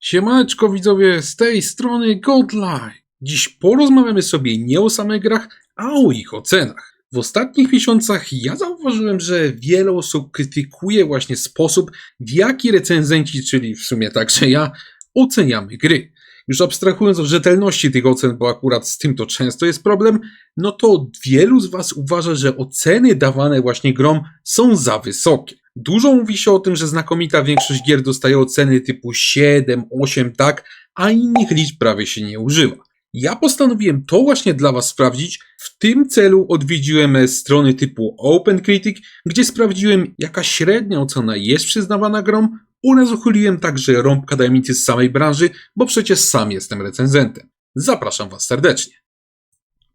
Siemaneczko widzowie, z tej strony Godlight. Dziś porozmawiamy sobie nie o samych grach, a o ich ocenach. W ostatnich miesiącach ja zauważyłem, że wiele osób krytykuje właśnie sposób, w jaki recenzenci, czyli w sumie także ja, oceniamy gry. Już abstrahując od rzetelności tych ocen, bo akurat z tym to często jest problem, no to wielu z Was uważa, że oceny dawane właśnie grom są za wysokie. Dużo mówi się o tym, że znakomita większość gier dostaje oceny typu 7, 8, tak, a innych liczb prawie się nie używa. Ja postanowiłem to właśnie dla Was sprawdzić. W tym celu odwiedziłem strony typu OpenCritic, gdzie sprawdziłem, jaka średnia ocena jest przyznawana grom, oraz uchyliłem także rąbka tajemnicy z samej branży, bo przecież sam jestem recenzentem. Zapraszam Was serdecznie.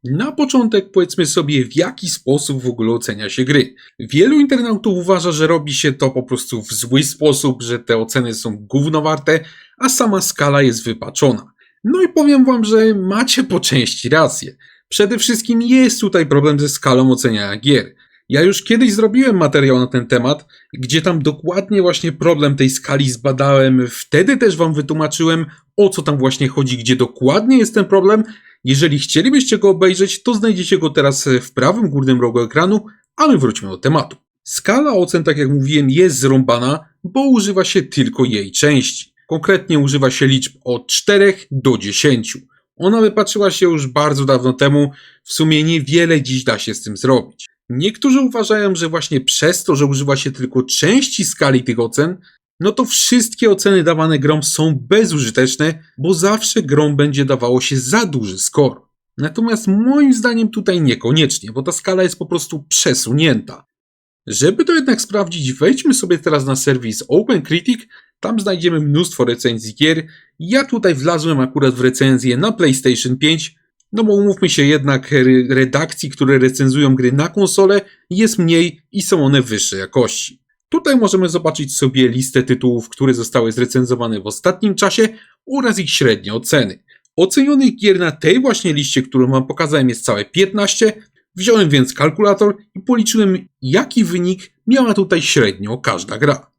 Na początek powiedzmy sobie, w jaki sposób w ogóle ocenia się gry. Wielu internautów uważa, że robi się to po prostu w zły sposób, że te oceny są gównowarte, a sama skala jest wypaczona. No i powiem Wam, że macie po części rację. Przede wszystkim jest tutaj problem ze skalą oceniania gier. Ja już kiedyś zrobiłem materiał na ten temat, gdzie tam dokładnie właśnie problem tej skali zbadałem. Wtedy też Wam wytłumaczyłem, o co tam właśnie chodzi, gdzie dokładnie jest ten problem. Jeżeli chcielibyście go obejrzeć, to znajdziecie go teraz w prawym górnym rogu ekranu, a my wróćmy do tematu. Skala ocen, tak jak mówiłem, jest zrąbana, bo używa się tylko jej części. Konkretnie używa się liczb od 4 do 10. Ona wypatrzyła się już bardzo dawno temu, w sumie niewiele dziś da się z tym zrobić. Niektórzy uważają, że właśnie przez to, że używa się tylko części skali tych ocen, no to wszystkie oceny dawane grom są bezużyteczne, bo zawsze grom będzie dawało się za duży score. Natomiast moim zdaniem tutaj niekoniecznie, bo ta skala jest po prostu przesunięta. Żeby to jednak sprawdzić, wejdźmy sobie teraz na serwis OpenCritic, tam znajdziemy mnóstwo recenzji gier. Ja tutaj wlazłem akurat w recenzję na PlayStation 5, no bo umówmy się jednak, redakcji, które recenzują gry na konsolę jest mniej i są one wyższej jakości. Tutaj możemy zobaczyć sobie listę tytułów, które zostały zrecenzowane w ostatnim czasie oraz ich średnie oceny. Ocenionych gier na tej właśnie liście, którą Wam pokazałem, jest całe 15. Wziąłem więc kalkulator i policzyłem, jaki wynik miała tutaj średnio każda gra.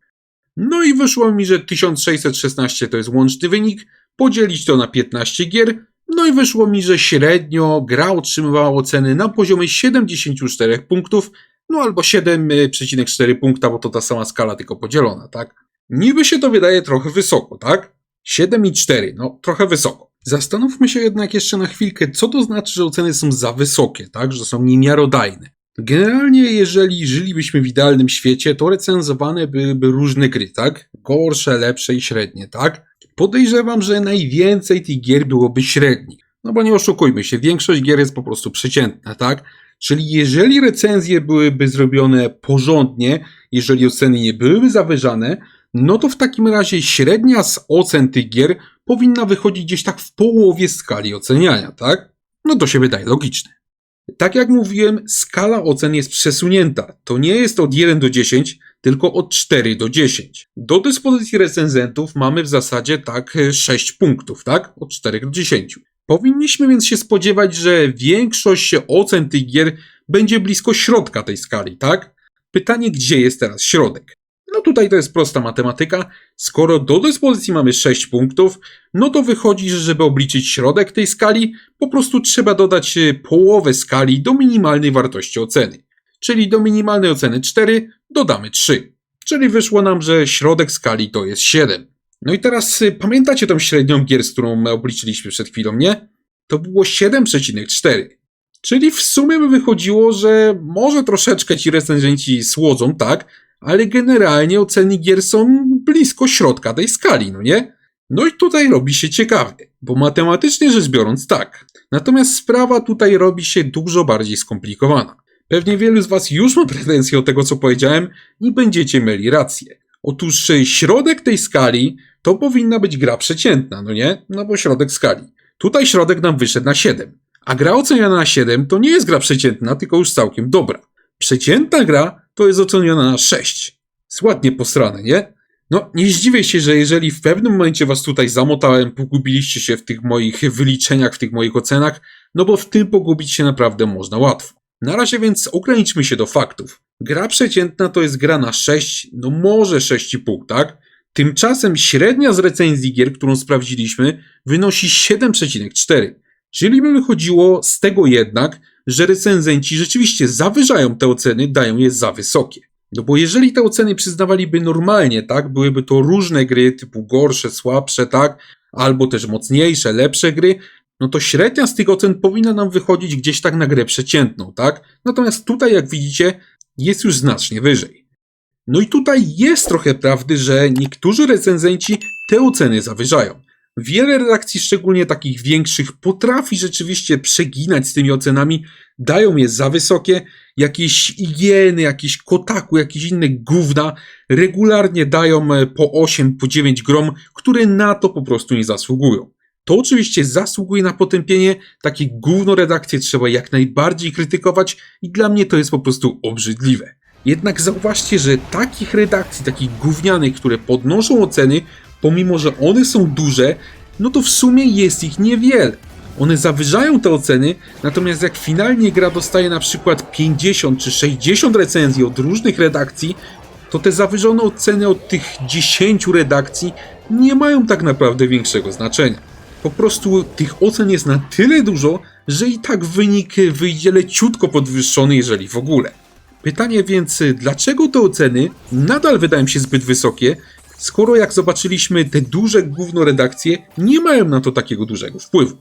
No i wyszło mi, że 1616 to jest łączny wynik, podzielić to na 15 gier, no i wyszło mi, że średnio gra otrzymywała oceny na poziomie 74 punktów, no albo 7,4 punkta, bo to ta sama skala, tylko podzielona, tak? Niby się to wydaje trochę wysoko, tak? 7,4, no trochę wysoko. Zastanówmy się jednak jeszcze na chwilkę, co to znaczy, że oceny są za wysokie, tak? Że są niemiarodajne. Generalnie, jeżeli żylibyśmy w idealnym świecie, to recenzowane byłyby różne gry, tak? Gorsze, lepsze i średnie, tak? Podejrzewam, że najwięcej tych gier byłoby średnich. No bo nie oszukujmy się, większość gier jest po prostu przeciętna, tak? Czyli jeżeli recenzje byłyby zrobione porządnie, jeżeli oceny nie byłyby zawyżane, no to w takim razie średnia z ocen tych gier powinna wychodzić gdzieś tak w połowie skali oceniania, tak? No to się wydaje logiczne. Tak jak mówiłem, skala ocen jest przesunięta. To nie jest od 1 do 10, tylko od 4 do 10. Do dyspozycji recenzentów mamy w zasadzie tak 6 punktów, tak? Od 4 do 10. Powinniśmy więc się spodziewać, że większość ocen tych gier będzie blisko środka tej skali, tak? Pytanie, gdzie jest teraz środek? No tutaj to jest prosta matematyka. Skoro do dyspozycji mamy 6 punktów, no to wychodzi, że żeby obliczyć środek tej skali, po prostu trzeba dodać połowę skali do minimalnej wartości oceny. Czyli do minimalnej oceny 4 dodamy 3. Czyli wyszło nam, że środek skali to jest 7. No i teraz pamiętacie tą średnią gier, z którą obliczyliśmy przed chwilą, nie? To było 7,4. Czyli w sumie by wychodziło, że może troszeczkę ci recenzenci słodzą, tak? Ale generalnie oceny gier są blisko środka tej skali, no nie? No i tutaj robi się ciekawie, bo matematycznie rzecz biorąc tak. Natomiast sprawa tutaj robi się dużo bardziej skomplikowana. Pewnie wielu z Was już ma pretensje o tego, co powiedziałem i będziecie mieli rację. Otóż środek tej skali to powinna być gra przeciętna, no nie? No bo środek skali. Tutaj środek nam wyszedł na 7. A gra oceniana na 7 to nie jest gra przeciętna, tylko już całkiem dobra. Przeciętna gra to jest oceniona na 6. Jest ładnie posrane, nie? No, nie zdziwię się, że jeżeli w pewnym momencie Was tutaj zamotałem, pogubiliście się w tych moich wyliczeniach, w tych moich ocenach, no bo w tym pogubić się naprawdę można łatwo. Na razie więc ograniczmy się do faktów. Gra przeciętna to jest gra na 6, no może 6,5, tak? Tymczasem średnia z recenzji gier, którą sprawdziliśmy, wynosi 7,4. Czyli by wychodziło z tego jednak, że recenzenci rzeczywiście zawyżają te oceny, dają je za wysokie. No bo jeżeli te oceny przyznawaliby normalnie, tak, byłyby to różne gry typu gorsze, słabsze, tak, albo też mocniejsze, lepsze gry, no to średnia z tych ocen powinna nam wychodzić gdzieś tak na grę przeciętną, tak? Natomiast tutaj, jak widzicie, jest już znacznie wyżej. No i tutaj jest trochę prawdy, że niektórzy recenzenci te oceny zawyżają. Wiele redakcji, szczególnie takich większych, potrafi rzeczywiście przeginać z tymi ocenami, dają je za wysokie, jakieś IGN-y, jakieś Kotaku, jakieś inne gówna regularnie dają po 8, po 9 grom, które na to po prostu nie zasługują. To oczywiście zasługuje na potępienie, takie gówno redakcje trzeba jak najbardziej krytykować i dla mnie to jest po prostu obrzydliwe. Jednak zauważcie, że takich redakcji, takich gównianych, które podnoszą oceny, pomimo że one są duże, no to w sumie jest ich niewiele. One zawyżają te oceny, natomiast jak finalnie gra dostaje na przykład 50 czy 60 recenzji od różnych redakcji, to te zawyżone oceny od tych 10 redakcji nie mają tak naprawdę większego znaczenia. Po prostu tych ocen jest na tyle dużo, że i tak wynik wyjdzie leciutko podwyższony, jeżeli w ogóle. Pytanie więc, dlaczego te oceny nadal wydają się zbyt wysokie, skoro jak zobaczyliśmy te duże gówno redakcje nie mają na to takiego dużego wpływu?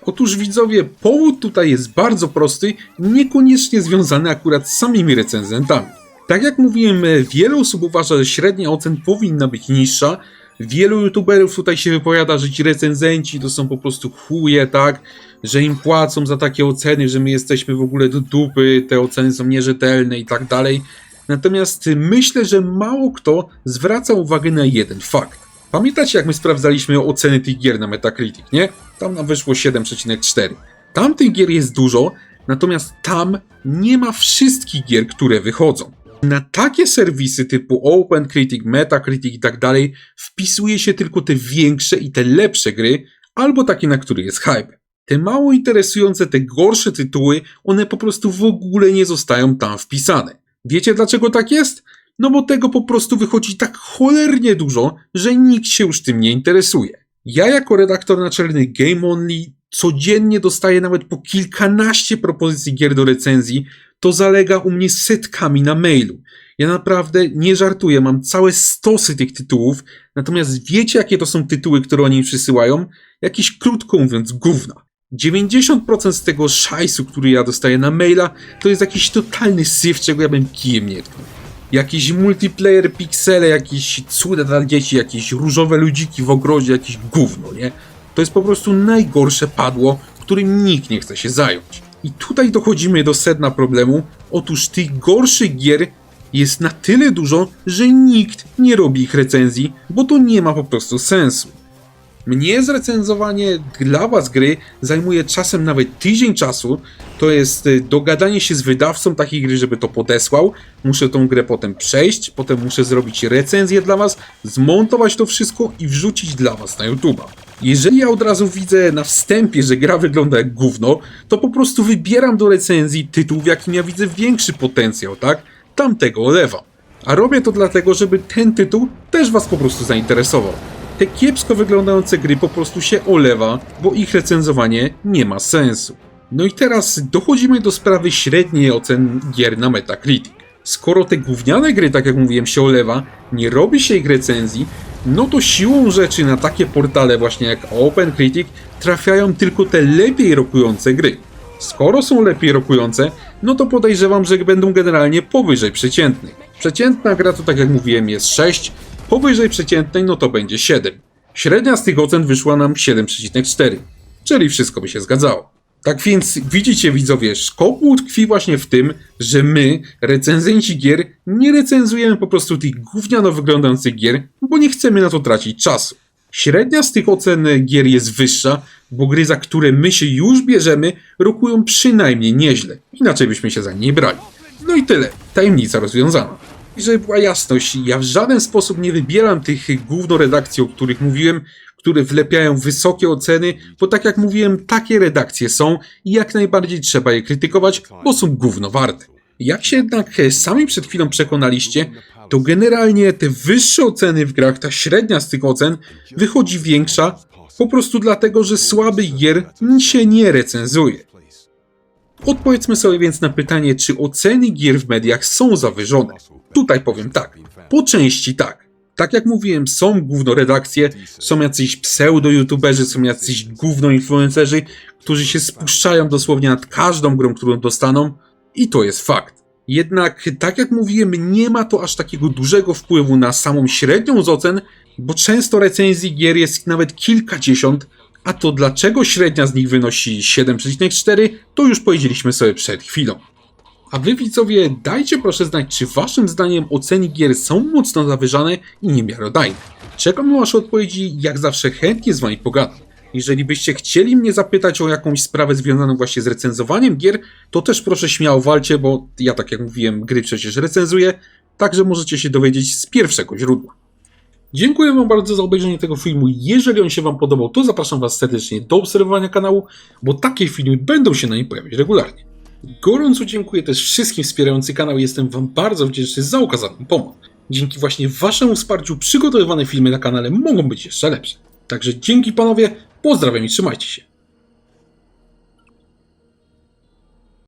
Otóż widzowie, powód tutaj jest bardzo prosty, niekoniecznie związany akurat z samymi recenzentami. Tak jak mówiłem, wiele osób uważa, że średnia ocen powinna być niższa. Wielu youtuberów tutaj się wypowiada, że ci recenzenci to są po prostu chuje, tak? Że im płacą za takie oceny, że my jesteśmy w ogóle do dupy, te oceny są nierzetelne i tak dalej. Natomiast myślę, że mało kto zwraca uwagę na jeden fakt. Pamiętacie, jak my sprawdzaliśmy oceny tych gier na Metacritic, nie? Tam nam wyszło 7,4. Tam tych gier jest dużo, natomiast tam nie ma wszystkich gier, które wychodzą. Na takie serwisy typu OpenCritic, Metacritic i tak dalej wpisuje się tylko te większe i te lepsze gry, albo takie, na które jest hype. Te mało interesujące, te gorsze tytuły, one po prostu w ogóle nie zostają tam wpisane. Wiecie dlaczego tak jest? No bo tego po prostu wychodzi tak cholernie dużo, że nikt się już tym nie interesuje. Ja jako redaktor naczelny Game Only codziennie dostaję nawet po kilkanaście propozycji gier do recenzji, to zalega u mnie setkami na mailu. Ja naprawdę nie żartuję, mam całe stosy tych tytułów, natomiast wiecie jakie to są tytuły, które oni mi przysyłają? Jakieś krótko mówiąc gówna. 90% z tego szajsu, który ja dostaję na maila, to jest jakiś totalny syf, czego ja bym kijem nie tknął. Jakieś multiplayer piksele, jakieś cuda dla dzieci, jakieś różowe ludziki w ogrodzie, jakieś gówno, nie? To jest po prostu najgorsze padło, którym nikt nie chce się zająć. I tutaj dochodzimy do sedna problemu. Otóż tych gorszych gier jest na tyle dużo, że nikt nie robi ich recenzji, bo to nie ma po prostu sensu. Mnie zrecenzowanie dla was gry zajmuje czasem nawet tydzień czasu. To jest dogadanie się z wydawcą takiej gry, żeby to podesłał. Muszę tą grę potem przejść, potem muszę zrobić recenzję dla was, zmontować to wszystko i wrzucić dla was na YouTube'a. Jeżeli ja od razu widzę na wstępie, że gra wygląda jak gówno, to po prostu wybieram do recenzji tytuł, w jakim ja widzę większy potencjał, tak? Tamtego olewam. A robię to dlatego, żeby ten tytuł też was po prostu zainteresował. Te kiepsko wyglądające gry po prostu się olewa, bo ich recenzowanie nie ma sensu. No i teraz dochodzimy do sprawy średniej ocen gier na Metacritic. Skoro te gówniane gry, tak jak mówiłem, się olewa, nie robi się ich recenzji, no to siłą rzeczy na takie portale właśnie jak OpenCritic trafiają tylko te lepiej rokujące gry. Skoro są lepiej rokujące, no to podejrzewam, że będą generalnie powyżej przeciętnych. Przeciętna gra to, tak jak mówiłem, jest 6, powyżej przeciętnej no to będzie 7. Średnia z tych ocen wyszła nam 7,4, czyli wszystko by się zgadzało. Tak więc widzicie widzowie, szkopuł tkwi właśnie w tym, że my, recenzenci gier, nie recenzujemy po prostu tych gówniano wyglądających gier, bo nie chcemy na to tracić czasu. Średnia z tych ocen gier jest wyższa, bo gry, za które my się już bierzemy, rokują przynajmniej nieźle, inaczej byśmy się za nie brali. No i tyle, tajemnica rozwiązana. I żeby była jasność, ja w żaden sposób nie wybieram tych gówno redakcji, o których mówiłem, które wlepiają wysokie oceny, bo tak jak mówiłem, takie redakcje są i jak najbardziej trzeba je krytykować, bo są gówno warte. Jak się jednak sami przed chwilą przekonaliście, to generalnie te wyższe oceny w grach, ta średnia z tych ocen wychodzi większa, po prostu dlatego, że słabych gier się nie recenzuje. Odpowiedzmy sobie więc na pytanie, czy oceny gier w mediach są zawyżone. Tutaj powiem tak, po części tak. Tak jak mówiłem, są gównoredakcje, są jacyś pseudo-youtuberzy, są jacyś gówno-influencerzy, którzy się spuszczają dosłownie nad każdą grą, którą dostaną i to jest fakt. Jednak, tak jak mówiłem, nie ma to aż takiego dużego wpływu na samą średnią z ocen, bo często recenzji gier jest nawet kilkadziesiąt, a to dlaczego średnia z nich wynosi 7,4, to już powiedzieliśmy sobie przed chwilą. A wy widzowie, dajcie proszę znać, czy waszym zdaniem oceny gier są mocno zawyżane i niemiarodajne. Czekam na wasze odpowiedzi, jak zawsze chętnie z wami pogadam. Jeżeli byście chcieli mnie zapytać o jakąś sprawę związaną właśnie z recenzowaniem gier, to też proszę śmiało walcie, bo ja tak jak mówiłem, gry przecież recenzuję, także możecie się dowiedzieć z pierwszego źródła. Dziękuję wam bardzo za obejrzenie tego filmu. Jeżeli on się wam podobał, to zapraszam was serdecznie do obserwowania kanału, bo takie filmy będą się na nim pojawiać regularnie. Gorąco dziękuję też wszystkim wspierającym kanał. Jestem wam bardzo wdzięczny za okazaną pomoc. Dzięki właśnie waszemu wsparciu przygotowywane filmy na kanale mogą być jeszcze lepsze. Także dzięki panowie, pozdrawiam i trzymajcie się.